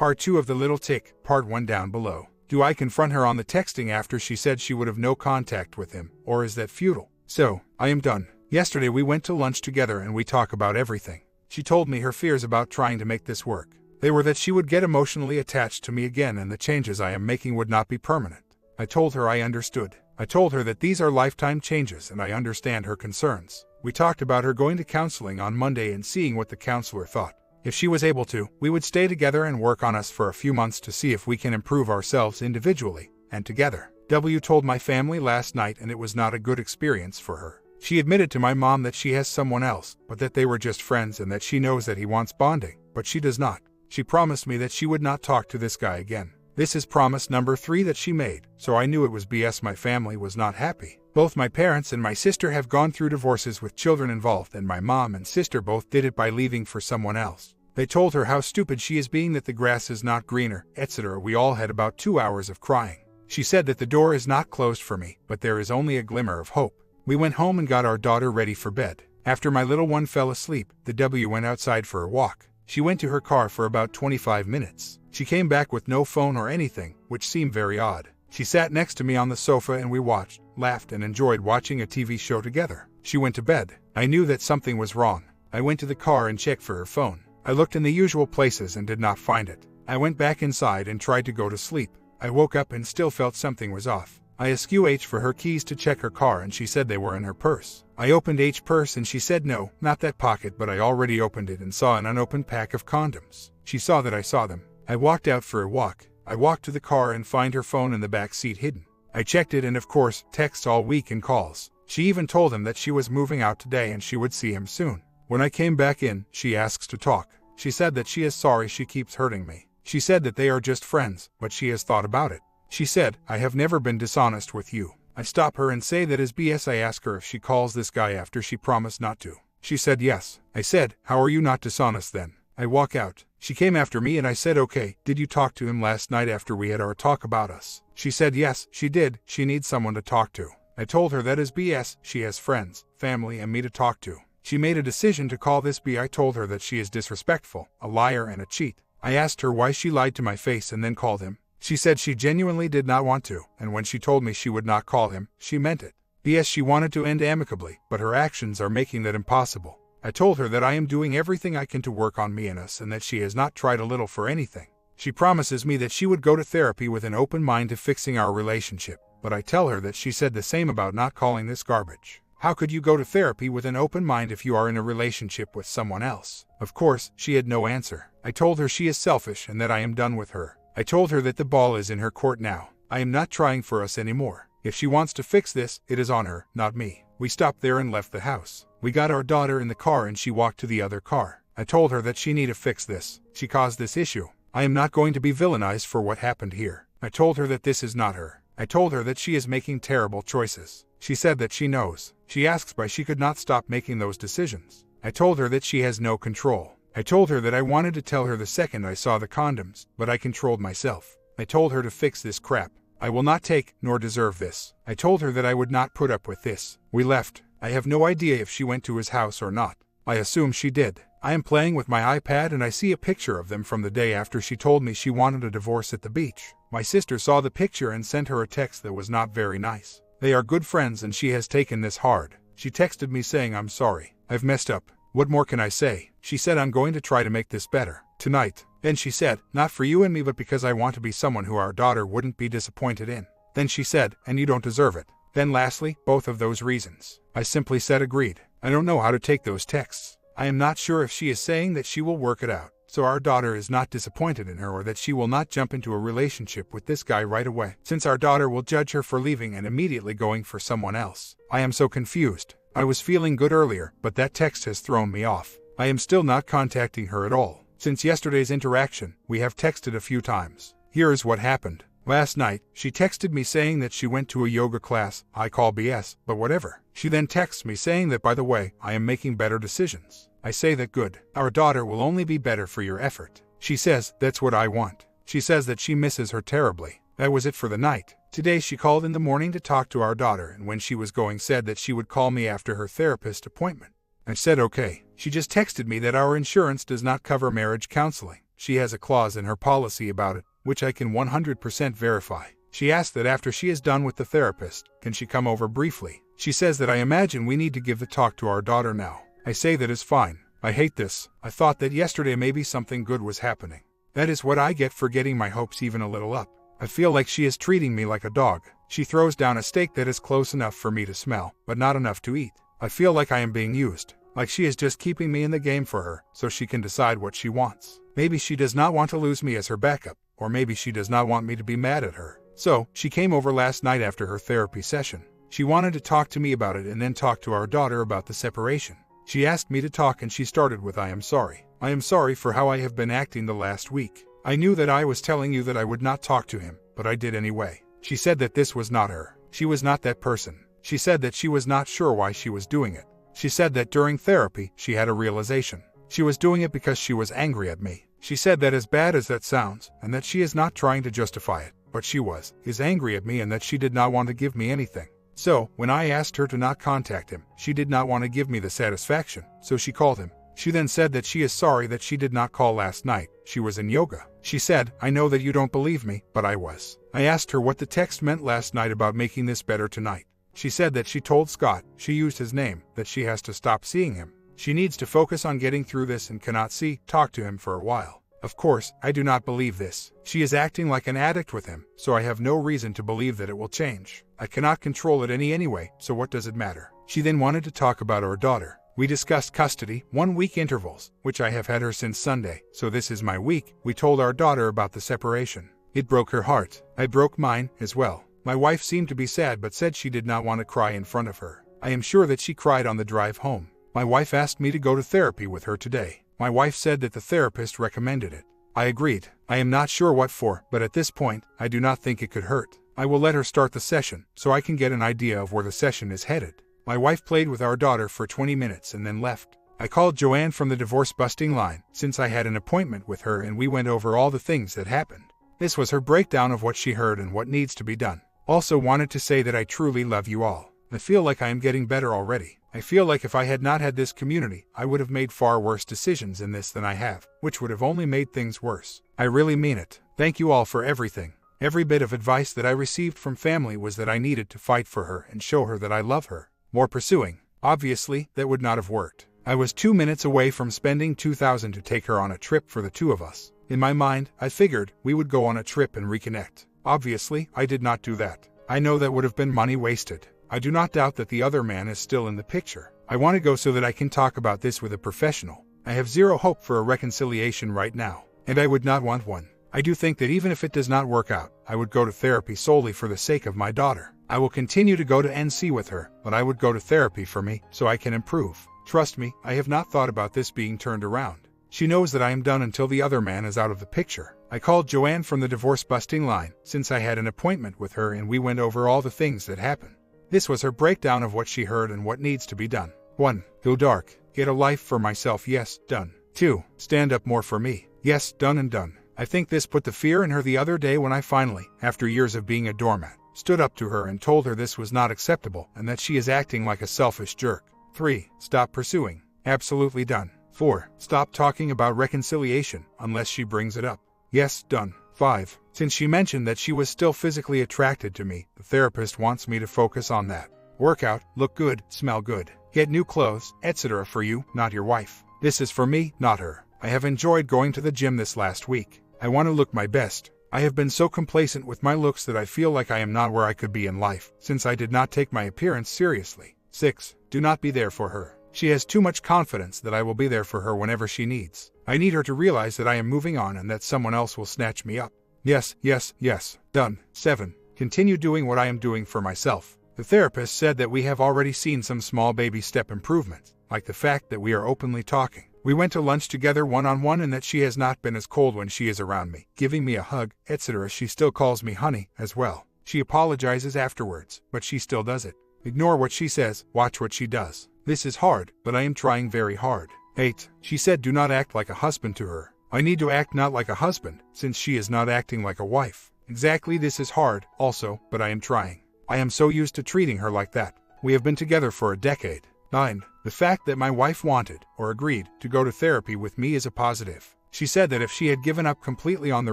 Part 2 of The Little Tick, Part 1 down below. Do I confront her on the texting after she said she would have no contact with him, or is that futile? So, I am done. Yesterday we went to lunch together and we talk about everything. She told me her fears about trying to make this work. They were that she would get emotionally attached to me again and the changes I am making would not be permanent. I told her I understood. I told her that these are lifetime changes and I understand her concerns. We talked about her going to counseling on Monday and seeing what the counselor thought. If she was able to, we would stay together and work on us for a few months to see if we can improve ourselves individually and together. W told my family last night and it was not a good experience for her. She admitted to my mom that she has someone else, but that they were just friends and that she knows that he wants bonding, but she does not. She promised me that she would not talk to this guy again. This is promise number 3 that she made, so I knew it was BS. My family was not happy. Both my parents and my sister have gone through divorces with children involved, and my mom and sister both did it by leaving for someone else. They told her how stupid she is being, that the grass is not greener, etc. We all had about 2 hours of crying. She said that the door is not closed for me, but there is only a glimmer of hope. We went home and got our daughter ready for bed. After my little one fell asleep, the W went outside for a walk. She went to her car for about 25 minutes. She came back with no phone or anything, which seemed very odd. She sat next to me on the sofa and we watched, laughed and enjoyed watching a TV show together. She went to bed. I knew that something was wrong. I went to the car and checked for her phone. I looked in the usual places and did not find it. I went back inside and tried to go to sleep. I woke up and still felt something was off. I asked H for her keys to check her car and she said they were in her purse. I opened H purse and she said no, not that pocket, but I already opened it and saw an unopened pack of condoms. She saw that I saw them. I walked out for a walk. I walked to the car and find her phone in the back seat hidden. I checked it and of course, texts all week and calls. She even told him that she was moving out today and she would see him soon. When I came back in, she asks to talk. She said that she is sorry she keeps hurting me. She said that they are just friends, but she has thought about it. She said, I have never been dishonest with you. I stop her and say that is BS. I ask her if she calls this guy after she promised not to. She said yes. I said, how are you not dishonest then? I walk out. She came after me and I said, okay, did you talk to him last night after we had our talk about us? She said yes, she did. She needs someone to talk to. I told her that is BS. She has friends, family and me to talk to. She made a decision to call this B. I told her that she is disrespectful, a liar and a cheat. I asked her why she lied to my face and then called him. She said she genuinely did not want to, and when she told me she would not call him, she meant it. Yes, she wanted to end amicably, but her actions are making that impossible. I told her that I am doing everything I can to work on me and us and that she has not tried a little for anything. She promises me that she would go to therapy with an open mind to fixing our relationship, but I tell her that she said the same about not calling this garbage. How could you go to therapy with an open mind if you are in a relationship with someone else? Of course, she had no answer. I told her she is selfish and that I am done with her. I told her that the ball is in her court now. I am not trying for us anymore. If she wants to fix this, it is on her, not me. We stopped there and left the house. We got our daughter in the car and she walked to the other car. I told her that she need to fix this. She caused this issue. I am not going to be villainized for what happened here. I told her that this is not her. I told her that she is making terrible choices. She said that she knows. She asks why she could not stop making those decisions. I told her that she has no control. I told her that I wanted to tell her the second I saw the condoms, but I controlled myself. I told her to fix this crap. I will not take, nor deserve this. I told her that I would not put up with this. We left. I have no idea if she went to his house or not. I assume she did. I am playing with my iPad and I see a picture of them from the day after she told me she wanted a divorce at the beach. My sister saw the picture and sent her a text that was not very nice. They are good friends and she has taken this hard. She texted me saying I'm sorry. I've messed up. What more can I say? She said I'm going to try to make this better. Tonight. Then she said, not for you and me but because I want to be someone who our daughter wouldn't be disappointed in. Then she said, and you don't deserve it. Then lastly, both of those reasons. I simply said agreed. I don't know how to take those texts. I am not sure if she is saying that she will work it out, so our daughter is not disappointed in her, or that she will not jump into a relationship with this guy right away, since our daughter will judge her for leaving and immediately going for someone else. I am so confused. I was feeling good earlier, but that text has thrown me off. I am still not contacting her at all. Since yesterday's interaction, we have texted a few times. Here is what happened. Last night, she texted me saying that she went to a yoga class. I call BS, but whatever. She then texts me saying that, by the way, I am making better decisions. I say that good. Our daughter will only be better for your effort. She says, that's what I want. She says that she misses her terribly. That was it for the night. Today she called in the morning to talk to our daughter, and when she was going said that she would call me after her therapist appointment. I said okay. She just texted me that our insurance does not cover marriage counseling. she has a clause in her policy about it, which I can 100% verify. She asked that after she is done with the therapist, can she come over briefly? She says that I imagine we need to give the talk to our daughter now. I say that is fine. I hate this. I thought that yesterday maybe something good was happening. That is what I get for getting my hopes even a little up. I feel like she is treating me like a dog. She throws down a steak that is close enough for me to smell, but not enough to eat. I feel like I am being used. Like she is just keeping me in the game for her, so she can decide what she wants. Maybe she does not want to lose me as her backup, or maybe she does not want me to be mad at her. So, she came over last night after her therapy session. She wanted to talk to me about it and then talk to our daughter about the separation. She asked me to talk and she started with, I am sorry. I am sorry for how I have been acting the last week. I knew that I was telling you that I would not talk to him, but I did anyway. She said that this was not her. She was not that person. She said that she was not sure why she was doing it. She said that during therapy, she had a realization. She was doing it because she was angry at me. She said that as bad as that sounds, and that she is not trying to justify it, but she is angry at me and that she did not want to give me anything. So, when I asked her to not contact him, she did not want to give me the satisfaction, so she called him. She then said that she is sorry that she did not call last night. She was in yoga. She said, I know that you don't believe me, but I was. I asked her what the text meant last night about making this better tonight. She said that she told Scott, she used his name, that she has to stop seeing him. She needs to focus on getting through this and cannot talk to him for a while. Of course, I do not believe this. She is acting like an addict with him, so I have no reason to believe that it will change. I cannot control it anyway, so what does it matter? She then wanted to talk about our daughter. We discussed custody, 1-week intervals, which I have had her since Sunday, so this is my week. We told our daughter about the separation. It broke her heart. I broke mine, as well. My wife seemed to be sad but said she did not want to cry in front of her. I am sure that she cried on the drive home. My wife asked me to go to therapy with her today. My wife said that the therapist recommended it. I agreed. I am not sure what for, but at this point, I do not think it could hurt. I will let her start the session, so I can get an idea of where the session is headed. My wife played with our daughter for 20 minutes and then left. I called Joanne from the divorce-busting line, since I had an appointment with her and we went over all the things that happened. This was her breakdown of what she heard and what needs to be done. Also wanted to say that I truly love you all. I feel like I am getting better already. I feel like if I had not had this community, I would have made far worse decisions in this than I have, which would have only made things worse. I really mean it. Thank you all for everything. Every bit of advice that I received from family was that I needed to fight for her and show her that I love her. More pursuing. Obviously, that would not have worked. I was 2 minutes away from spending $2,000 to take her on a trip for the two of us. In my mind, I figured we would go on a trip and reconnect. Obviously, I did not do that. I know that would have been money wasted. I do not doubt that the other man is still in the picture. I want to go so that I can talk about this with a professional. I have zero hope for a reconciliation right now, and I would not want one. I do think that even if it does not work out, I would go to therapy solely for the sake of my daughter. I will continue to go to NC with her, but I would go to therapy for me, so I can improve. Trust me, I have not thought about this being turned around. She knows that I am done until the other man is out of the picture. I called Joanne from the divorce-busting line, since I had an appointment with her and we went over all the things that happened. This was her breakdown of what she heard and what needs to be done. 1. Go dark. Get a life for myself, yes, done. 2. Stand up more for me. Yes, done and done. I think this put the fear in her the other day when I finally, after years of being a doormat, stood up to her and told her this was not acceptable and that she is acting like a selfish jerk. 3. Stop pursuing. Absolutely done. 4. Stop talking about reconciliation unless she brings it up. Yes, done. 5. Since she mentioned that she was still physically attracted to me, the therapist wants me to focus on that. Work out, look good, smell good, get new clothes, etc. for you, not your wife. This is for me, not her. I have enjoyed going to the gym this last week. I want to look my best. I have been so complacent with my looks that I feel like I am not where I could be in life, since I did not take my appearance seriously. 6. Do not be there for her. She has too much confidence that I will be there for her whenever she needs. I need her to realize that I am moving on and that someone else will snatch me up. Yes, yes, yes. Done. 7. Continue doing what I am doing for myself. The therapist said that we have already seen some small baby step improvements, like the fact that we are openly talking. We went to lunch together one-on-one and that she has not been as cold when she is around me, giving me a hug, etc. She still calls me honey, as well. She apologizes afterwards, but she still does it. Ignore what she says, watch what she does. This is hard, but I am trying very hard. 8. She said do not act like a husband to her. I need to act not like a husband, since she is not acting like a wife. Exactly, this is hard, also, but I am trying. I am so used to treating her like that. We have been together for a decade. 9. The fact that my wife wanted, or agreed, to go to therapy with me is a positive. She said that if she had given up completely on the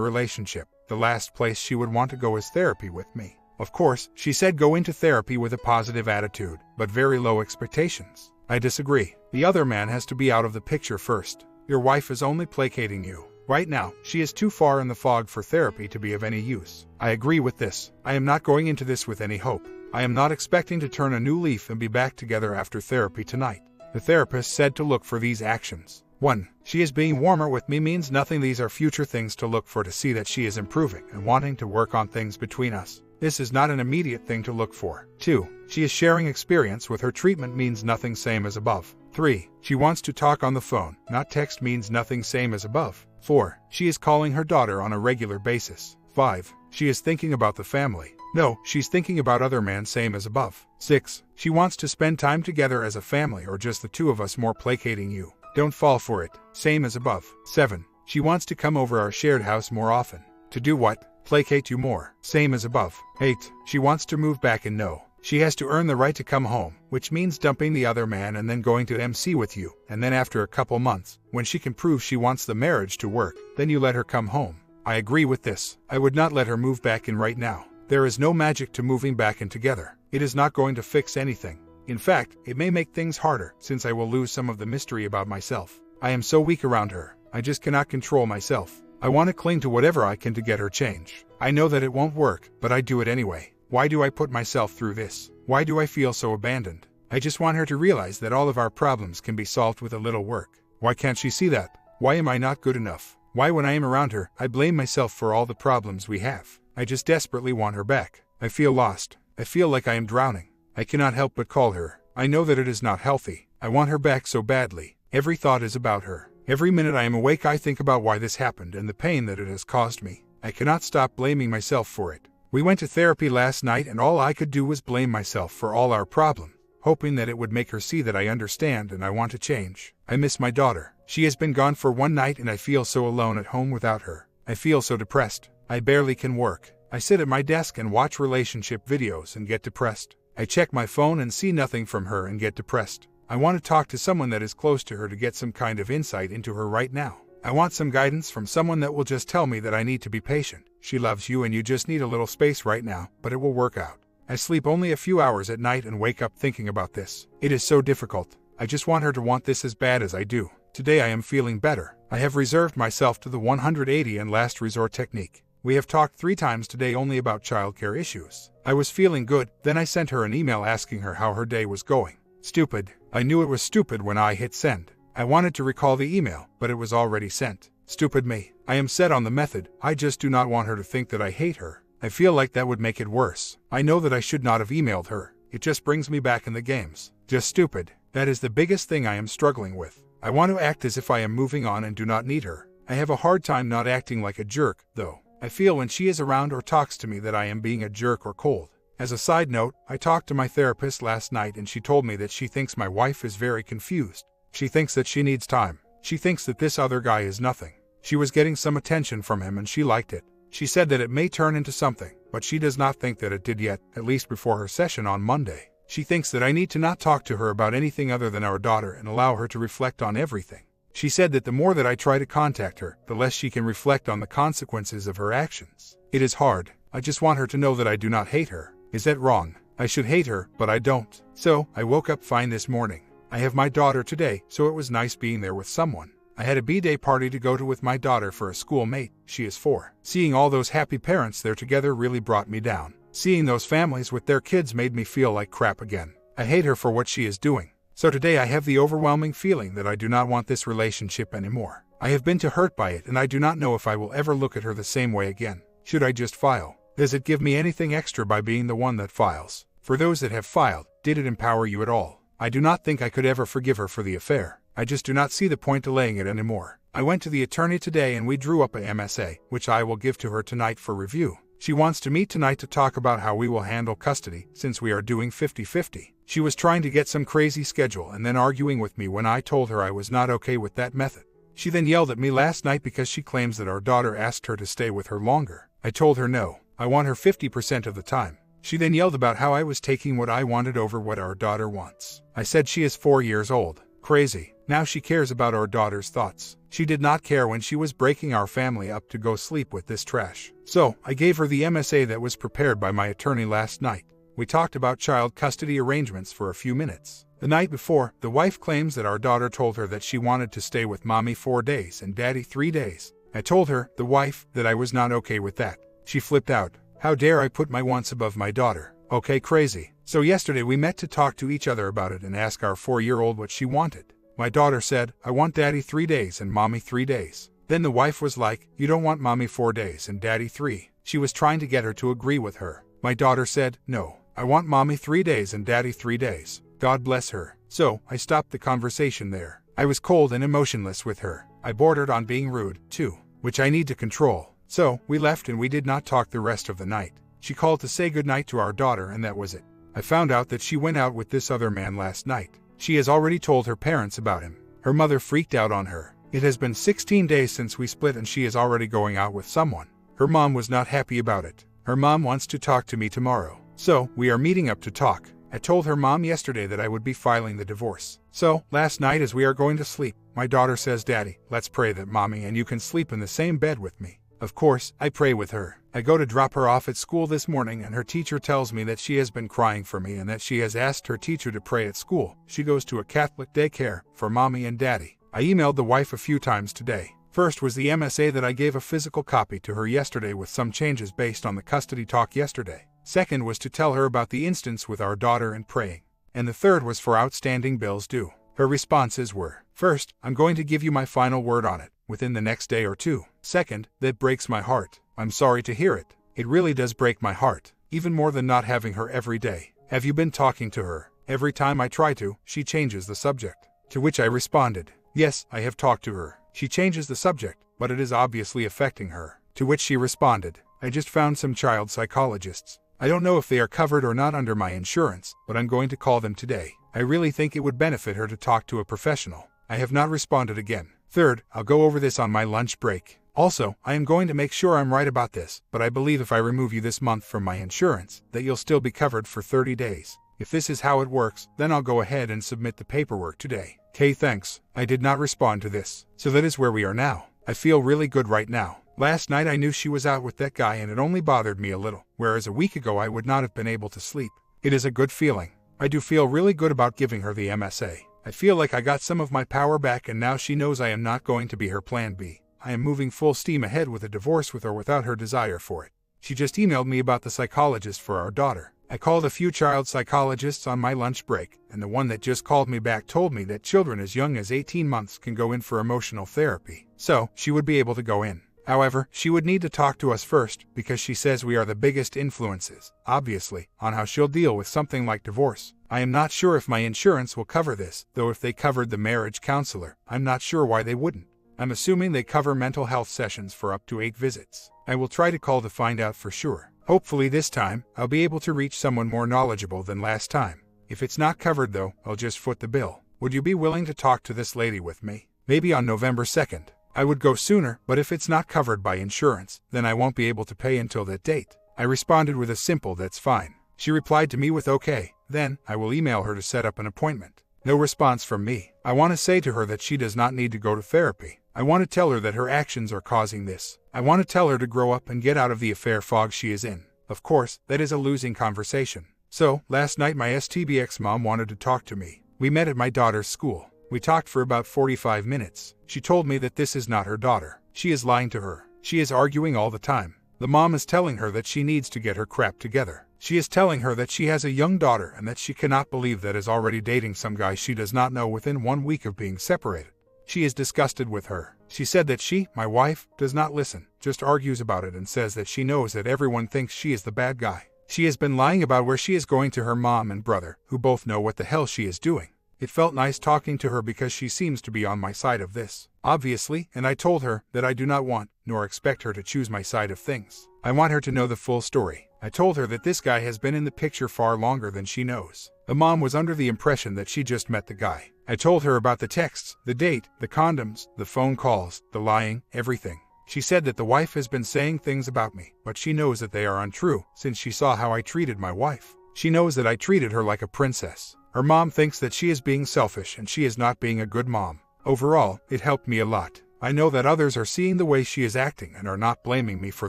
relationship, the last place she would want to go is therapy with me. Of course, she said go into therapy with a positive attitude, but very low expectations. I disagree. The other man has to be out of the picture first. Your wife is only placating you. Right now, she is too far in the fog for therapy to be of any use. I agree with this. I am not going into this with any hope. I am not expecting to turn a new leaf and be back together after therapy tonight. The therapist said to look for these actions. 1. She is being warmer with me means nothing. These are future things to look for to see that she is improving and wanting to work on things between us. This is not an immediate thing to look for. 2. She is sharing experience with her treatment means nothing, same as above. 3. She wants to talk on the phone, not text, means nothing, same as above. 4. She is calling her daughter on a regular basis. 5. She is thinking about the family. No, she's thinking about other man, same as above. 6. She wants to spend time together as a family or just the two of us, more placating you. Don't fall for it, same as above. 7. She wants to come over our shared house more often. To do what? Placate you more, same as above. 8. She wants to move back, and no. She has to earn the right to come home, which means dumping the other man and then going to MC with you, and then after a couple months, when she can prove she wants the marriage to work, then you let her come home. I agree with this. I would not let her move back in right now. There is no magic to moving back in together. It is not going to fix anything. In fact, it may make things harder, since I will lose some of the mystery about myself. I am so weak around her. I just cannot control myself. I want to cling to whatever I can to get her change. I know that it won't work, but I do it anyway. Why do I put myself through this? Why do I feel so abandoned? I just want her to realize that all of our problems can be solved with a little work. Why can't she see that? Why am I not good enough? Why, when I am around her, I blame myself for all the problems we have? I just desperately want her back. I feel lost. I feel like I am drowning. I cannot help but call her. I know that it is not healthy. I want her back so badly. Every thought is about her. Every minute I am awake, I think about why this happened and the pain that it has caused me. I cannot stop blaming myself for it. We went to therapy last night and all I could do was blame myself for all our problem, hoping that it would make her see that I understand and I want to change. I miss my daughter. She has been gone for one night and I feel so alone at home without her. I feel so depressed. I barely can work. I sit at my desk and watch relationship videos and get depressed. I check my phone and see nothing from her and get depressed. I want to talk to someone that is close to her to get some kind of insight into her right now. I want some guidance from someone that will just tell me that I need to be patient. She loves you and you just need a little space right now, but it will work out. I sleep only a few hours at night and wake up thinking about this. It is so difficult. I just want her to want this as bad as I do. Today I am feeling better. I have reserved myself to the 180 and last resort technique. We have talked 3 times today only about childcare issues. I was feeling good, then I sent her an email asking her how her day was going. Stupid. I knew it was stupid when I hit send. I wanted to recall the email, but it was already sent. Stupid me. I am set on the method. I just do not want her to think that I hate her. I feel like that would make it worse. I know that I should not have emailed her. It just brings me back in the games. Just stupid. That is the biggest thing I am struggling with. I want to act as if I am moving on and do not need her. I have a hard time not acting like a jerk, though. I feel when she is around or talks to me that I am being a jerk or cold. As a side note, I talked to my therapist last night and she told me that she thinks my wife is very confused. She thinks that she needs time. She thinks that this other guy is nothing. She was getting some attention from him and she liked it. She said that it may turn into something, but she does not think that it did yet, at least before her session on Monday. She thinks that I need to not talk to her about anything other than our daughter and allow her to reflect on everything. She said that the more that I try to contact her, the less she can reflect on the consequences of her actions. It is hard. I just want her to know that I do not hate her. Is that wrong? I should hate her, but I don't. So, I woke up fine this morning. I have my daughter today, so it was nice being there with someone. I had a B-day party to go to with my daughter for a schoolmate. She is 4. Seeing all those happy parents there together really brought me down. Seeing those families with their kids made me feel like crap again. I hate her for what she is doing. So today I have the overwhelming feeling that I do not want this relationship anymore. I have been too hurt by it and I do not know if I will ever look at her the same way again. Should I just file? Does it give me anything extra by being the one that files? For those that have filed, did it empower you at all? I do not think I could ever forgive her for the affair. I just do not see the point delaying it anymore. I went to the attorney today and we drew up a MSA, which I will give to her tonight for review. She wants to meet tonight to talk about how we will handle custody, since we are doing 50-50. She was trying to get some crazy schedule and then arguing with me when I told her I was not okay with that method. She then yelled at me last night because she claims that our daughter asked her to stay with her longer. I told her no, I want her 50% of the time. She then yelled about how I was taking what I wanted over what our daughter wants. I said she is 4 years old. Crazy. Now she cares about our daughter's thoughts. She did not care when she was breaking our family up to go sleep with this trash. So, I gave her the MSA that was prepared by my attorney last night. We talked about child custody arrangements for a few minutes. The night before, the wife claims that our daughter told her that she wanted to stay with mommy 4 days and daddy 3 days. I told her, the wife, that I was not okay with that. She flipped out. How dare I put my wants above my daughter? Okay, crazy. So yesterday we met to talk to each other about it and ask our 4-year-old what she wanted. My daughter said, I want daddy 3 days and mommy 3 days. Then the wife was like, you don't want mommy 4 days and daddy 3. She was trying to get her to agree with her. My daughter said, no, I want mommy 3 days and daddy 3 days. God bless her. So, I stopped the conversation there. I was cold and emotionless with her. I bordered on being rude, too, which I need to control. So, we left and we did not talk the rest of the night. She called to say goodnight to our daughter and that was it. I found out that she went out with this other man last night. She has already told her parents about him. Her mother freaked out on her. It has been 16 days since we split and she is already going out with someone. Her mom was not happy about it. Her mom wants to talk to me tomorrow. So, we are meeting up to talk. I told her mom yesterday that I would be filing the divorce. So, last night as we are going to sleep, my daughter says, Daddy, let's pray that mommy and you can sleep in the same bed with me. Of course, I pray with her. I go to drop her off at school this morning and her teacher tells me that she has been crying for me and that she has asked her teacher to pray at school. She goes to a Catholic daycare for mommy and daddy. I emailed the wife a few times today. First was the MSA that I gave a physical copy to her yesterday with some changes based on the custody talk yesterday. Second was to tell her about the instance with our daughter and praying. And the third was for outstanding bills due. Her responses were, first, I'm going to give you my final word on it, within the next day or two. Second, that breaks my heart. I'm sorry to hear it. It really does break my heart, even more than not having her every day. Have you been talking to her? Every time I try to, she changes the subject. To which I responded, yes, I have talked to her. She changes the subject, but it is obviously affecting her. To which she responded, I just found some child psychologists. I don't know if they are covered or not under my insurance, but I'm going to call them today. I really think it would benefit her to talk to a professional. I have not responded again. Third, I'll go over this on my lunch break. Also, I am going to make sure I'm right about this, but I believe if I remove you this month from my insurance, that you'll still be covered for 30 days. If this is how it works, then I'll go ahead and submit the paperwork today. Okay, thanks. I did not respond to this. So that is where we are now. I feel really good right now. Last night I knew she was out with that guy and it only bothered me a little, whereas a week ago I would not have been able to sleep. It is a good feeling. I do feel really good about giving her the MSA. I feel like I got some of my power back and now she knows I am not going to be her plan B. I am moving full steam ahead with a divorce with or without her desire for it. She just emailed me about the psychologist for our daughter. I called a few child psychologists on my lunch break, and the one that just called me back told me that children as young as 18 months can go in for emotional therapy. So, she would be able to go in. However, she would need to talk to us first, because she says we are the biggest influences, obviously, on how she'll deal with something like divorce. I am not sure if my insurance will cover this, though if they covered the marriage counselor, I'm not sure why they wouldn't. I'm assuming they cover mental health sessions for up to 8 visits. I will try to call to find out for sure. Hopefully this time, I'll be able to reach someone more knowledgeable than last time. If it's not covered though, I'll just foot the bill. Would you be willing to talk to this lady with me? Maybe on November 2nd. I would go sooner, but if it's not covered by insurance, then I won't be able to pay until that date. I responded with a simple "that's fine." She replied to me with "okay." Then, I will email her to set up an appointment. No response from me. I want to say to her that she does not need to go to therapy. I want to tell her that her actions are causing this. I want to tell her to grow up and get out of the affair fog she is in. Of course, that is a losing conversation. So, last night my STBX mom wanted to talk to me. We met at my daughter's school. We talked for about 45 minutes. She told me that this is not her daughter. She is lying to her. She is arguing all the time. The mom is telling her that she needs to get her crap together. She is telling her that she has a young daughter and that she cannot believe that is already dating some guy she does not know within 1 week of being separated. She is disgusted with her. She said that she, my wife, does not listen, just argues about it and says that she knows that everyone thinks she is the bad guy. She has been lying about where she is going to her mom and brother, who both know what the hell she is doing. It felt nice talking to her because she seems to be on my side of this, obviously, and I told her that I do not want, nor expect her to choose my side of things. I want her to know the full story. I told her that this guy has been in the picture far longer than she knows. The mom was under the impression that she just met the guy. I told her about the texts, the date, the condoms, the phone calls, the lying, everything. She said that the wife has been saying things about me, but she knows that they are untrue, since she saw how I treated my wife. She knows that I treated her like a princess. Her mom thinks that she is being selfish and she is not being a good mom. Overall, it helped me a lot. I know that others are seeing the way she is acting and are not blaming me for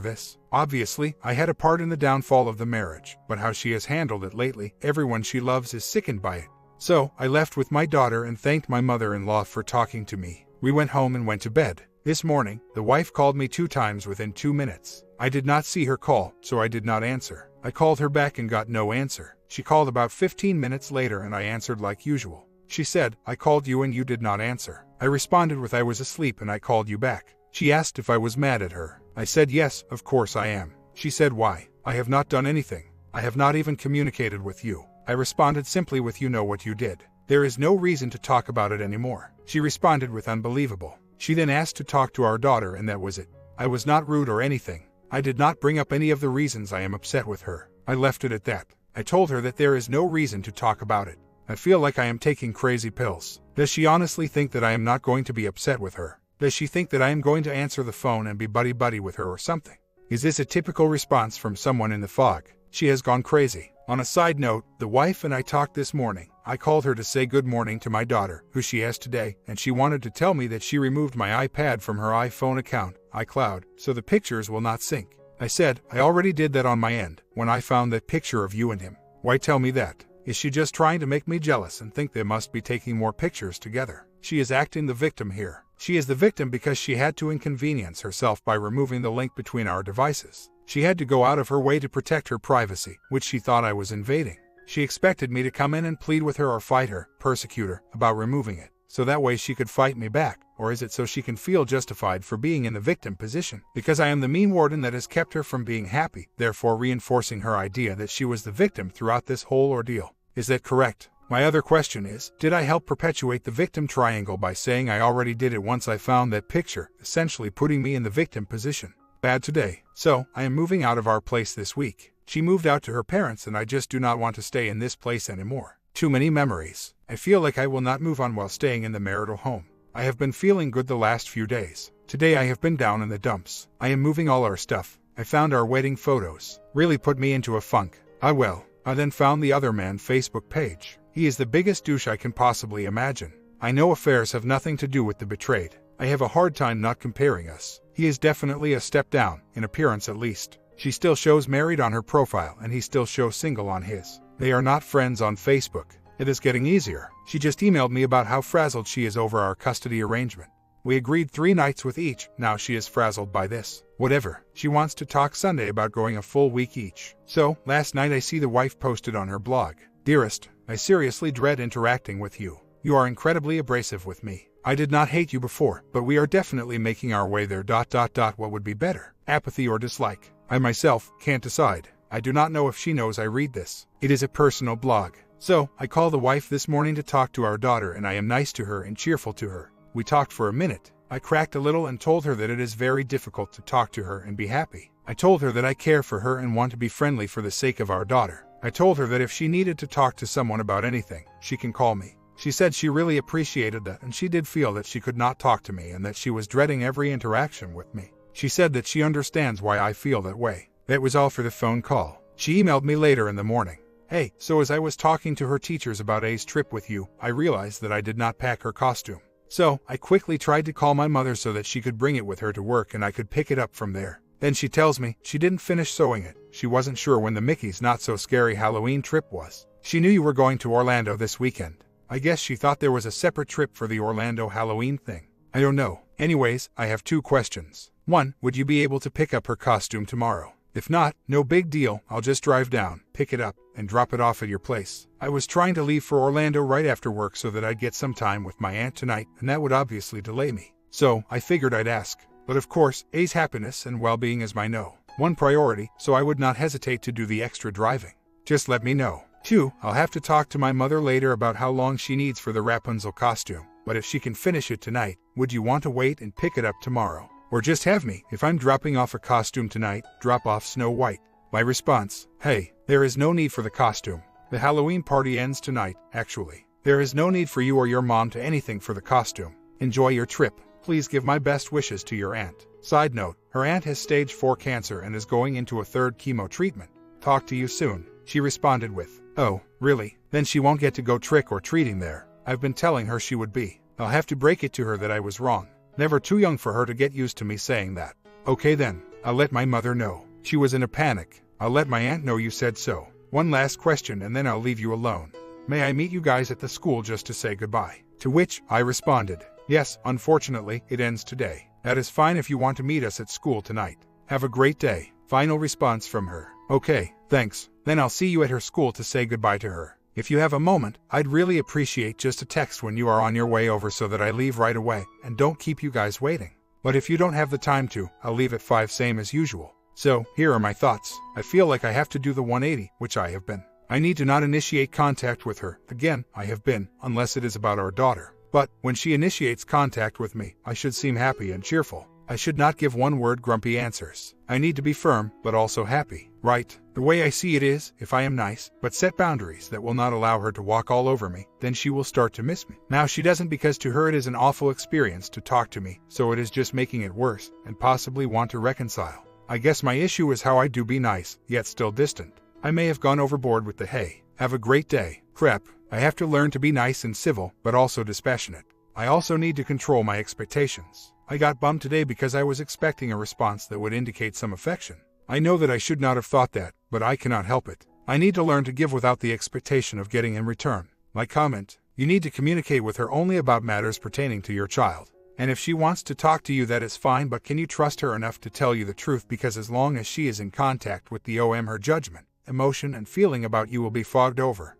this. Obviously, I had a part in the downfall of the marriage, but how she has handled it lately, everyone she loves is sickened by it. So, I left with my daughter and thanked my mother-in-law for talking to me. We went home and went to bed. This morning, the wife called me 2 times within 2 minutes. I did not see her call, so I did not answer. I called her back and got no answer. She called about 15 minutes later and I answered like usual. She said, "I called you and you did not answer." I responded with, "I was asleep and I called you back." She asked if I was mad at her. I said, "Yes, of course I am." She said, "Why?" "I have not done anything. I have not even communicated with you." I responded simply with, "You know what you did. There is no reason to talk about it anymore." She responded with, "Unbelievable." She then asked to talk to our daughter and that was it. I was not rude or anything. I did not bring up any of the reasons I am upset with her. I left it at that. I told her that there is no reason to talk about it. I feel like I am taking crazy pills. Does she honestly think that I am not going to be upset with her? Does she think that I am going to answer the phone and be buddy-buddy with her or something? Is this a typical response from someone in the fog? She has gone crazy. On a side note, the wife and I talked this morning. I called her to say good morning to my daughter, who she has today, and she wanted to tell me that she removed my iPad from her iPhone account, iCloud, so the pictures will not sync. I said, "I already did that on my end, when I found that picture of you and him. Why tell me that? Is she just trying to make me jealous and think they must be taking more pictures together?" She is acting the victim here. She is the victim because she had to inconvenience herself by removing the link between our devices. She had to go out of her way to protect her privacy, which she thought I was invading. She expected me to come in and plead with her or fight her, persecute her, about removing it, so that way she could fight me back. Or is it so she can feel justified for being in the victim position? Because I am the mean warden that has kept her from being happy, therefore reinforcing her idea that she was the victim throughout this whole ordeal. Is that correct? My other question is, did I help perpetuate the victim triangle by saying I already did it once I found that picture, essentially putting me in the victim position? Bad today. So, I am moving out of our place this week. She moved out to her parents and I just do not want to stay in this place anymore. Too many memories. I feel like I will not move on while staying in the marital home. I have been feeling good the last few days. Today I have been down in the dumps. I am moving all our stuff. I found our wedding photos. Really put me into a funk. I then found the other man's Facebook page. He is the biggest douche I can possibly imagine. I know affairs have nothing to do with the betrayed. I have a hard time not comparing us. He is definitely a step down, in appearance at least. She still shows married on her profile and he still shows single on his. They are not friends on Facebook. It is getting easier. She just emailed me about how frazzled she is over our custody arrangement. We agreed 3 nights with each, now she is frazzled by this. Whatever, she wants to talk Sunday about going a full week each. So, last night I see the wife posted on her blog, "Dearest, I seriously dread interacting with you. You are incredibly abrasive with me. I did not hate you before, but we are definitely making our way there. What would be better? Apathy or dislike? I myself can't decide. I do not know if she knows I read this. It is a personal blog. So, I call the wife this morning to talk to our daughter and I am nice to her and cheerful to her. We talked for a minute. I cracked a little and told her that it is very difficult to talk to her and be happy. I told her that I care for her and want to be friendly for the sake of our daughter. I told her that if she needed to talk to someone about anything, she can call me. She said she really appreciated that and she did feel that she could not talk to me and that she was dreading every interaction with me. She said that she understands why I feel that way. That was all for the phone call. She emailed me later in the morning. "Hey, so as I was talking to her teachers about A's trip with you, I realized that I did not pack her costume. So, I quickly tried to call my mother so that she could bring it with her to work and I could pick it up from there. Then she tells me she didn't finish sewing it. She wasn't sure when the Mickey's Not So Scary Halloween trip was. She knew you were going to Orlando this weekend. I guess she thought there was a separate trip for the Orlando Halloween thing. I don't know. Anyways, I have 2 questions. 1, would you be able to pick up her costume tomorrow? If not, no big deal, I'll just drive down, pick it up, and drop it off at your place. I was trying to leave for Orlando right after work so that I'd get some time with my aunt tonight, and that would obviously delay me. So, I figured I'd ask. But of course, A's happiness and well-being is my #1 priority, so I would not hesitate to do the extra driving. Just let me know. 2, I'll have to talk to my mother later about how long she needs for the Rapunzel costume, but if she can finish it tonight, would you want to wait and pick it up tomorrow? Or just have me, if I'm dropping off a costume tonight, drop off Snow White? My response, hey, there is no need for the costume. The Halloween party ends tonight, actually. There is no need for you or your mom to anything for the costume. Enjoy your trip. Please give my best wishes to your aunt. Side note, her aunt has stage 4 cancer and is going into a 3rd chemo treatment. Talk to you soon. She responded with, "Oh, really? Then she won't get to go trick or treating there. I've been telling her she would be. I'll have to break it to her that I was wrong. Never too young for her to get used to me saying that." "Okay then, I'll let my mother know." She was in a panic. "I'll let my aunt know you said so. One last question and then I'll leave you alone. May I meet you guys at the school just to say goodbye?" To which I responded, "Yes, unfortunately, it ends today. That is fine if you want to meet us at school tonight. Have a great day." Final response from her, "Okay, thanks. Then I'll see you at her school to say goodbye to her. If you have a moment, I'd really appreciate just a text when you are on your way over so that I leave right away and don't keep you guys waiting. But if you don't have the time to, I'll leave at 5 same as usual." So, here are my thoughts. I feel like I have to do the 180, which I have been. I need to not initiate contact with her. Again, I have been, unless it is about our daughter. But, when she initiates contact with me, I should seem happy and cheerful. I should not give one-word grumpy answers. I need to be firm, but also happy. Right? The way I see it is, if I am nice, but set boundaries that will not allow her to walk all over me, then she will start to miss me. Now she doesn't because to her it is an awful experience to talk to me, so it is just making it worse, and possibly want to reconcile. I guess my issue is how I do be nice, yet still distant. I may have gone overboard with the "hey, have a great day" crap. I have to learn to be nice and civil, but also dispassionate. I also need to control my expectations. I got bummed today because I was expecting a response that would indicate some affection. I know that I should not have thought that, but I cannot help it. I need to learn to give without the expectation of getting in return. My comment: you need to communicate with her only about matters pertaining to your child. And if she wants to talk to you, that is fine, but can you trust her enough to tell you the truth? Because as long as she is in contact with her judgment, emotion, and feeling about you will be fogged over.